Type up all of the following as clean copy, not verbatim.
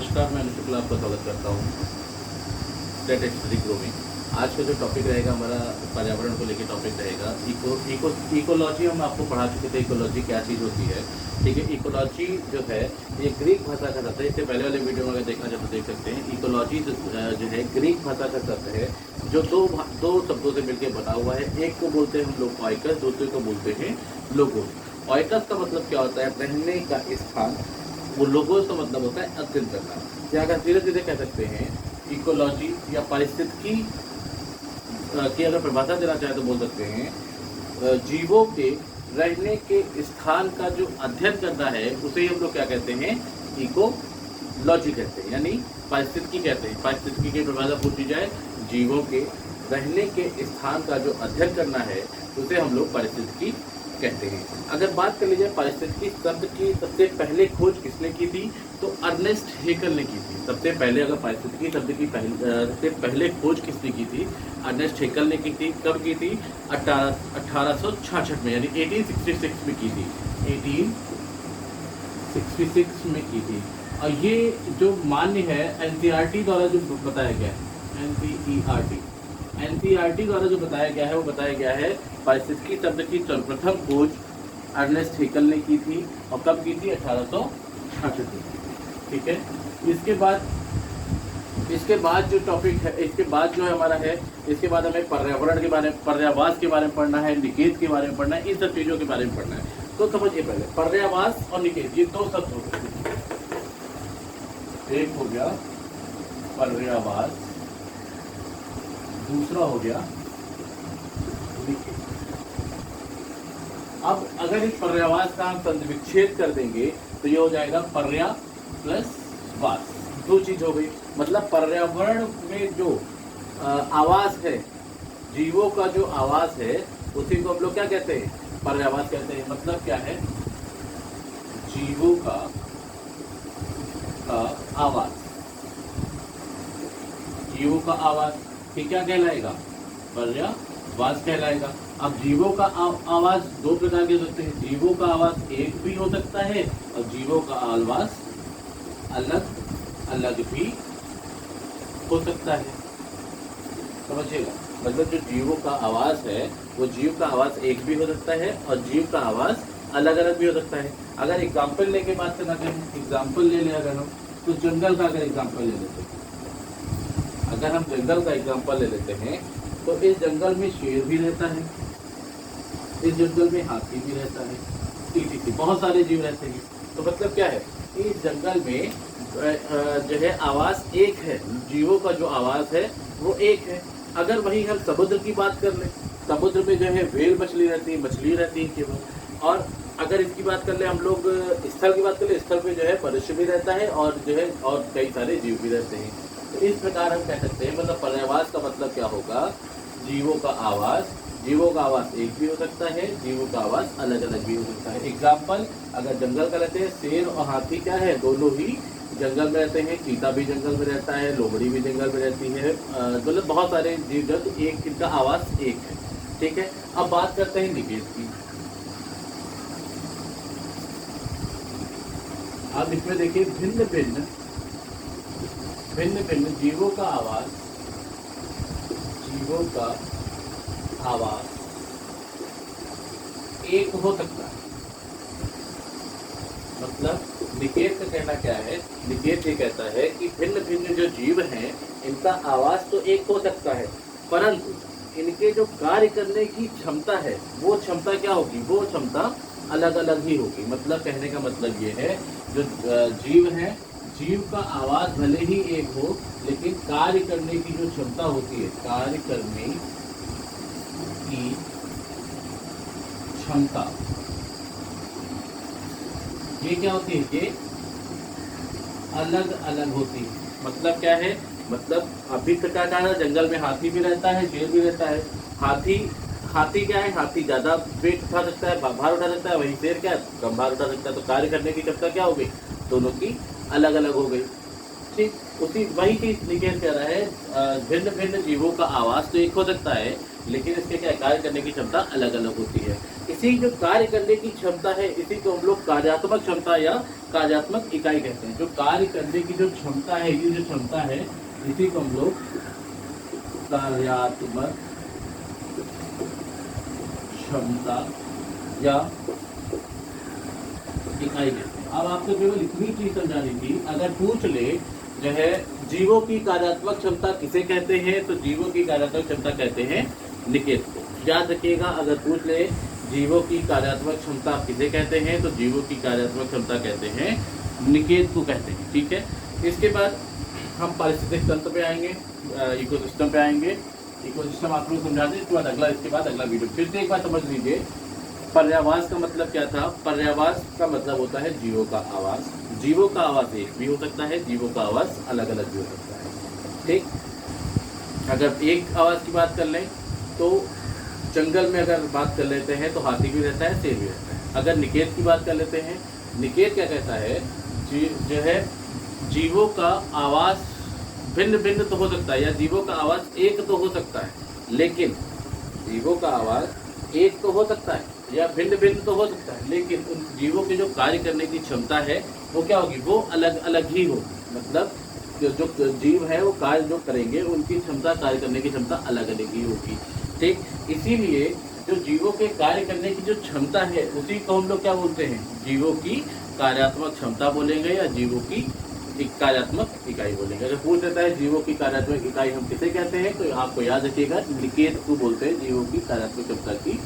नमस्कार, मैं अनुशुक्ला आपका स्वागत करता हूँ स्टेट स्टडी ग्रो में। आज का जो टॉपिक रहेगा हमारा पर्यावरण को लेकर टॉपिक रहेगा इकोलॉजी। हम आपको पढ़ा चुके थे इकोलॉजी क्या चीज़ होती है। ठीक है, इकोलॉजी जो है ये ग्रीक भाषा का शब्द है। इससे पहले वाले वीडियो में अगर देखना चाहे तो देख सकते हैं। इकोलॉजी जो है ग्रीक भाषा का शब्द है जो दो शब्दों से मिलकर बना हुआ है। एक को बोलते हैं हम लोग ऑइकस, दूसरे को बोलते हैं लोगोस। ऑइकस का मतलब क्या होता है? रहने का स्थान। वो लोगों का मतलब होता है अध्ययन करना। या अगर धीरे धीरे कह सकते हैं इकोलॉजी या पारिस्थितिकी की अगर परिभाषा देना चाहे तो बोल सकते हैं जीवों के रहने के स्थान का जो अध्ययन करना है उसे हम लोग क्या कहते हैं? इकोलॉजी कहते हैं, यानी पारिस्थितिकी कहते हैं। पारिस्थितिकी की परिभाषा पूछी जाए, जीवों के रहने के स्थान का जो अध्ययन करना है उसे हम लोग पारिस्थितिकी कहते हैं। अगर बात कर ली जाए पारिस्थितिकी शब्द की सबसे पहले खोज किसने की थी, तो अर्नेस्ट हेकल ने की थी। सबसे पहले अगर पारिस्थितिकी शब्द की सबसे पहले खोज किसने की थी? अर्नेस्ट हेकल ने की थी। कब की थी? 1866 में, यानी 1866 में की थी। 1866 में की थी। और ये जो मान्य है एनसीईआरटी द्वारा जो बताया गया है, एनसीईआरटी द्वारा जो बताया गया है वो बताया गया है पारिस्थितिकी शब्द की सर्वप्रथम खोज अर्नेस्ट हेकल ने की थी। और कब की थी? 1866 में। ठीक है, इसके बाद जो टॉपिक है, इसके बाद जो है हमारा है, इसके बाद हमें पर्यावरण के बारे में, पर्यावास के बारे में पढ़ना है, निकेत के बारे में पढ़ना है, इन सब चीज़ों के बारे में पढ़ना है। तो समझिए पहले पर्यावास और निकेत, ये दो शब्द हो गए। एक हो गया पर्यावास, दूसरा हो गया निकेत। अब अगर इस पर्यावास का हम संविच्छेद कर देंगे तो ये हो जाएगा पर्या प्लस वास। दो चीज हो गई। मतलब पर्यावरण में जो आवास है, जीवों का जो आवास है उसी को हम लोग क्या कहते हैं? पर्यावास कहते हैं। मतलब क्या है? जीवों का आवास, जीवों का आवास ये क्या कहलाएगा? पर्यावास कहलाएगा। अब जीवों का आवास दो प्रकार के हो सकते हैं। जीवों का आवास एक भी हो सकता है और जीवों का आवास अलग अलग भी हो सकता है। समझिएगा, मतलब जो जीवों का आवास है वो जीव का आवास एक भी हो सकता है और जीव का आवास अलग अलग भी हो सकता है। अगर एग्जाम्पल लेके बात करना चाहें, एग्जाम्पल ले लें अगर हम, तो जंगल का अगर एग्जाम्पल ले लेते हैं, अगर हम जंगल का एग्जाम्पल ले लेते हैं तो इस जंगल में शेर भी रहता है, इस जंगल में हाथी भी रहता है, ठीक बहुत सारे जीव रहते हैं। तो मतलब क्या है? इस जंगल में जो है आवास एक है, जीवों का जो आवास है वो एक है। अगर वहीं हम समुद्र की बात कर लें, समुद्र में जो है व्हेल मछली रहती है केवल। और अगर इसकी बात कर ले हम लोग, स्थल की बात कर ले, स्थल पे जो है मनुष्य भी रहता है और जो है और कई सारे जीव भी रहते हैं। तो इस प्रकार हम कह सकते हैं, मतलब पर्यावास का मतलब क्या होगा? जीवों का आवास, जीवों का आवास एक भी हो सकता है, जीवों का आवास अलग अलग भी हो सकता है। एग्जाम्पल अगर जंगल का रहते हैं, शेर और हाथी क्या है? दोनों ही जंगल में रहते हैं। चीता भी जंगल में रहता है, लोमड़ी भी जंगल में रहती है। मतलब बहुत सारे जीव जंतु, एक इनका आवास एक है। ठीक है, अब बात करते हैं निकेत की। अब इसमें देखिए भिन्न भिन्न जीवों का आवास, जीवों का आवास एक हो सकता है। मतलब निकेत का कहना क्या है? निकेत ये कहता है कि भिन्न भिन्न जो जीव हैं इनका आवास तो एक हो सकता है, परंतु इनके जो कार्य करने की क्षमता है वो क्षमता क्या होगी? वो क्षमता अलग अलग ही होगी। मतलब कहने का मतलब ये है, जो जीव हैं, जीव का आवास भले ही एक हो लेकिन कार्य करने की जो क्षमता होती है, कार्य करने की क्षमता, ये क्या होती है? ये अलग अलग होती है। मतलब क्या है? मतलब अभी प्रकार का जंगल में हाथी भी रहता है, शेर भी रहता है। हाथी क्या है? हाथी ज्यादा वेट उठा सकता है, भार उठा सकता है, वही शेर क्या है? कम भार उठा सकता है। तो कार्य करने की क्षमता क्या हो गई? दोनों की अलग अलग हो गई। ठीक, उसी वही चीज निकेत कह रहा है, भिन्न भिन्न जीवों का आवास तो एक हो सकता है लेकिन इसके क्या कार्य करने की क्षमता अलग अलग होती है। इसी जो कार्य करने की क्षमता है इसी को हम लोग कार्यात्मक क्षमता या कार्यात्मक इकाई कहते हैं। जो कार्य करने की जो क्षमता है, ये जो क्षमता है इसी को हम लोग कार्यात्मक क्षमता या इकाई कहते हैं। अब आपको केवल इतनी चीज समझानी थी, अगर पूछ ले जो है जीवों की कार्यात्मक क्षमता किसे कहते हैं, तो जीवों की कार्यात्मक क्षमता कहते हैं निकेत को। याद रखिएगा, अगर पूछ ले जीवों की कार्यात्मक क्षमता किसे कहते हैं, तो जीवों की कार्यात्मक क्षमता कहते हैं निकेत को कहते हैं। ठीक है, इसके बाद हम पारिस्थितिक तंत्र पे आएंगे, इकोसिस्टम पे आएंगे। इकोसिस्टम आप लोग समझा दें, इसके बाद अगला वीडियो। फिर से एक बार समझ लीजिए, पर्यावास का मतलब क्या था। पर्यावास का मतलब होता है जीवों का आवास। जीवों का आवास एक भी हो सकता है, जीवों का आवास अलग अलग भी हो सकता है। ठीक, अगर एक आवाज की बात कर लें तो जंगल में अगर बात कर लेते हैं तो हाथी भी रहता है, शेर भी रहता है। अगर निकेत की बात कर लेते हैं, निकेत क्या कहता है, जो है जीवों का आवास भिन्न भिन्न तो हो सकता है, या जीवों का आवास एक तो हो सकता है, लेकिन जीवों का आवास एक तो हो सकता है या भिन्न भिन्न तो हो सकता है, लेकिन उन जीवों के जो कार्य करने की क्षमता है वो क्या होगी, वो अलग अलग ही होगी। मतलब जो जीव है वो कार्य जो करेंगे उनकी क्षमता, कार्य करने की क्षमता अलग अलग ही होगी। ठीक, इसीलिए जो जीवों के कार्य करने की जो क्षमता है उसी को हम लोग क्या बोलते हैं, जीवों की कार्यात्मक क्षमता बोलेंगे या जीवों की कार्यात्मक इकाई बोलेंगे। अगर पूछ लेता है जीवों की कार्यात्मक इकाई हम किसे कहते हैं, तो आपको याद रखिएगा निकेत को बोलते हैं, जीवों की कार्यात्मक क्षमता की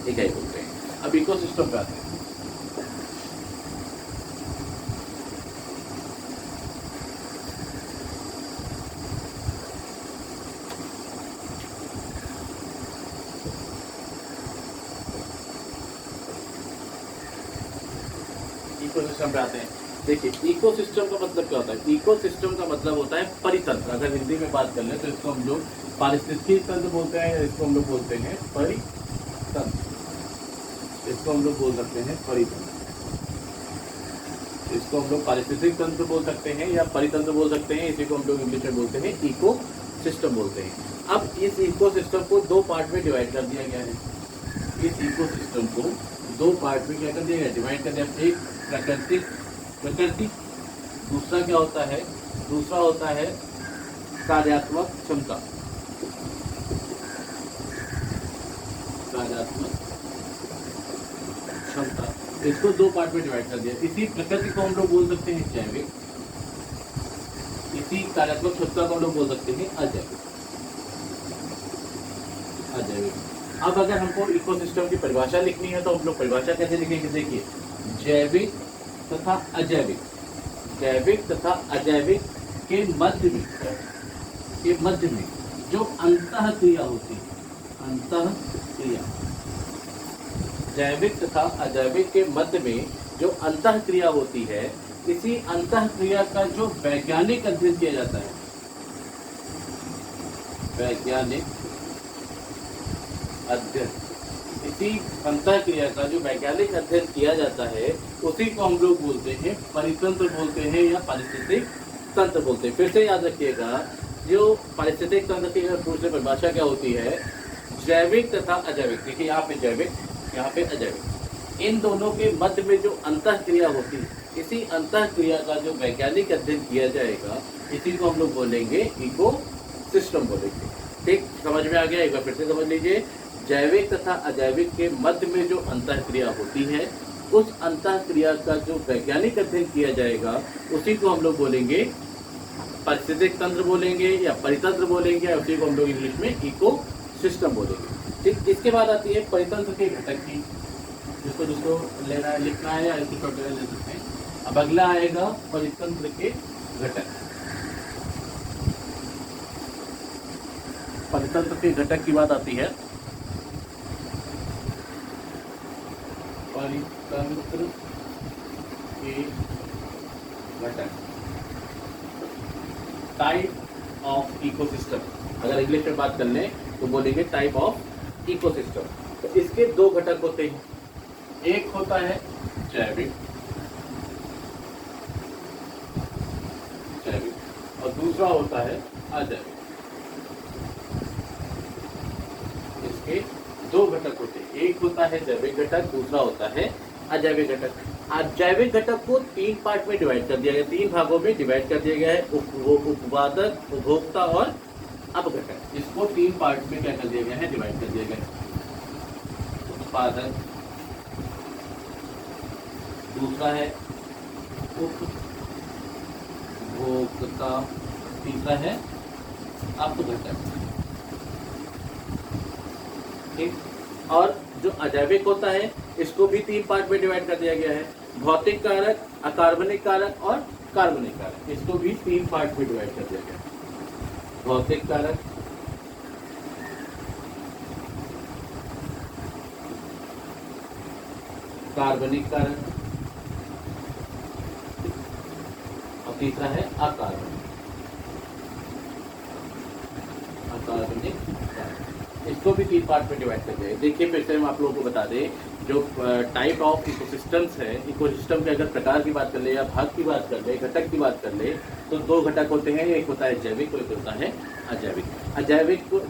इकाई बोलते हैं। अब इकोसिस्टम पे आते हैं। इकोसिस्टम पे आते हैं। देखिए, इकोसिस्टम का मतलब क्या होता है। इकोसिस्टम का मतलब होता है परितंत्र। अगर हिंदी में बात कर ले तो इसको हम लोग पारिस्थितिकी तंत्र बोलते हैं, इसको हम लोग बोलते हैं परितंत्र, इसको हम लोग बोल सकते हैं परितंत्र, इसको हम लोग पारिस्थितिक तंत्र बोल सकते हैं या परितंत्र बोल सकते हैं। इसी को हम लोग इंग्लिश में बोलते हैं इको सिस्टम बोलते हैं। अब इस इको सिस्टम को दो पार्ट में डिवाइड कर दिया गया है। इस इको सिस्टम को दो पार्ट में क्या कर दिया गया, डिवाइड कर दिया। एक प्रकृति, दूसरा क्या होता है, दूसरा होता है कार्यात्मक क्षमता। कार्यात्मक क्षमता, इसको दो पार्ट में डिवाइड कर दिया। इसी प्रकृति को हम लोग बोल सकते हैं जैविक, इसी कार्यात्मक क्षमता को हम लोग बोल सकते हैं अजैविक। अब अगर हमको इकोसिस्टम की परिभाषा लिखनी है तो हम लोग परिभाषा कैसे लिखेंगे, देखिए, जैविक तथा अजैविक, जैविक तथा अजैविक के मध्य में जो अंतः क्रिया होती है, अंतः क्रिया, जैविक तथा अजैविक के मध्य में जो अंतः क्रिया होती है, इसी अंतः क्रिया का जो वैज्ञानिक अध्ययन किया जाता है, वैज्ञानिक अध्ययन, इसी अंतः क्रिया का जो वैज्ञानिक अध्ययन किया जाता है उसी को हम लोग बोलते हैं परितंत्र बोलते हैं या पारिस्थितिक तंत्र बोलते हैं। फिर से याद रखिएगा, जो पारिस्थितिक तंत्र की पूछने परिभाषा क्या होती है, जैविक तथा अजैविक। देखिए, यहाँ पे जैविक, यहाँ पे अजैविक, इन दोनों के मध्य में जो अंतः क्रिया होती है, इसी अंतः क्रिया का जो वैज्ञानिक अध्ययन किया जाएगा, इसी को हम लोग बोलेंगे इको सिस्टम बोलेंगे। ठीक, समझ में आ गया? एक बार फिर से समझ लीजिए, जैविक तथा अजैविक के मध्य में जो अंतः क्रिया होती है, उस अंतः क्रिया का जो वैज्ञानिक अध्ययन किया जाएगा, उसी को हम लोग बोलेंगे पारिस्थितिक तंत्र बोलेंगे या परितंत्र बोलेंगे, या उसी को हम लोग इंग्लिश में इको सिस्टम बोलेंगे। ठीक, इसके बाद आती है परितंत्र के घटक की, जिसको लेना है, लिखना है या इसको शॉर्ट ले सकते हैं। अब अगला आएगा परितंत्र के घटक। परितंत्र के घटक की बात आती है। परितंत्र के घटक, टाइप ऑफ इकोसिस्टम। अगर इंग्लिश में बात कर लें तो बोलेंगे टाइप ऑफ इकोसिस्टम। तो इसके दो घटक होते हैं, एक होता है जैविक, और दूसरा होता है अजैविक। घटक होते हैं, एक होता है जैविक घटक, दूसरा होता है अजैविक घटक। अजैविक घटक को 3 पार्ट में डिवाइड कर दिया गया, 3 भागों में डिवाइड कर दिया गया है, उत्पादक, उपभोक्ता और अपघटक। इसको 3 पार्ट में क्या कर दिया गया है, डिवाइड कर दिया गया है। उत्पादक, दूसरा है उपभोक्ता, तीसरा है अपघटक। ठीक, और जो अजैविक होता है इसको भी 3 पार्ट में डिवाइड कर दिया गया है, भौतिक कारक, अकार्बनिक कारक और कार्बनिक कारक। इसको भी 3 पार्ट में डिवाइड कर दिया गया है, भौतिक कारक, कार्बनिक कारक और तीसरा है अकार्बनिक कारक। इसको भी 3 पार्ट में डिवाइड कर दिया है। देखिए फिर से हम आप लोगों को बता दें, जो टाइप ऑफ इकोसिस्टम्स है, इकोसिस्टम के अगर प्रकार की बात कर ले या भाग की बात कर ले, घटक की बात कर ले, तो 2 घटक होते हैं, एक होता है जैविक और एक होता है अजैविक।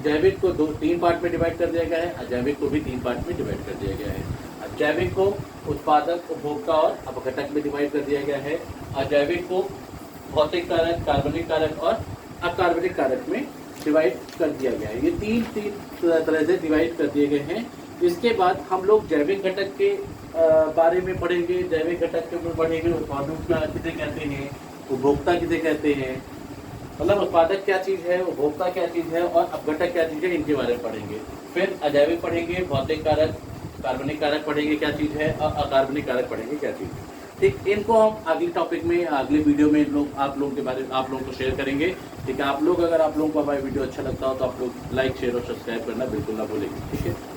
जैविक को 3 पार्ट में डिवाइड कर दिया गया है, अजैविक को भी 3 पार्ट में डिवाइड कर दिया गया है। जैविक को उत्पादक, उपभोक्ता और अपघटक में डिवाइड कर दिया गया है, अजैविक को भौतिक कारक, कार्बनिक कारक और अकार्बनिक कारक में डिवाइड कर दिया गया है। ये 3 तरह से डिवाइड कर दिए गए हैं। इसके बाद हम लोग जैविक घटक के बारे में पढ़ेंगे, जैविक घटक के ऊपर पढ़ेंगे, उत्पादक किसे कहते हैं, उपभोक्ता किसे कहते हैं, मतलब उत्पादक क्या चीज़ है, उपभोक्ता क्या चीज़ है और अपघटक क्या चीज़ है, इनके बारे में पढ़ेंगे। फिर अजैविक पढ़ेंगे, भौतिक कारक, कार्बनिक कारक पढ़ेंगे क्या चीज़ है, और अकार्बनिक कारक पढ़ेंगे क्या चीज़ है। ठीक, इनको हम अगले टॉपिक में, अगले वीडियो में आप लोगों के बारे में आप लोगों को शेयर करेंगे। ठीक है, अगर आप लोगों को हमारा वीडियो अच्छा लगता हो तो आप लोग लाइक, शेयर और सब्सक्राइब करना बिल्कुल ना भूलेंगे। ठीक है।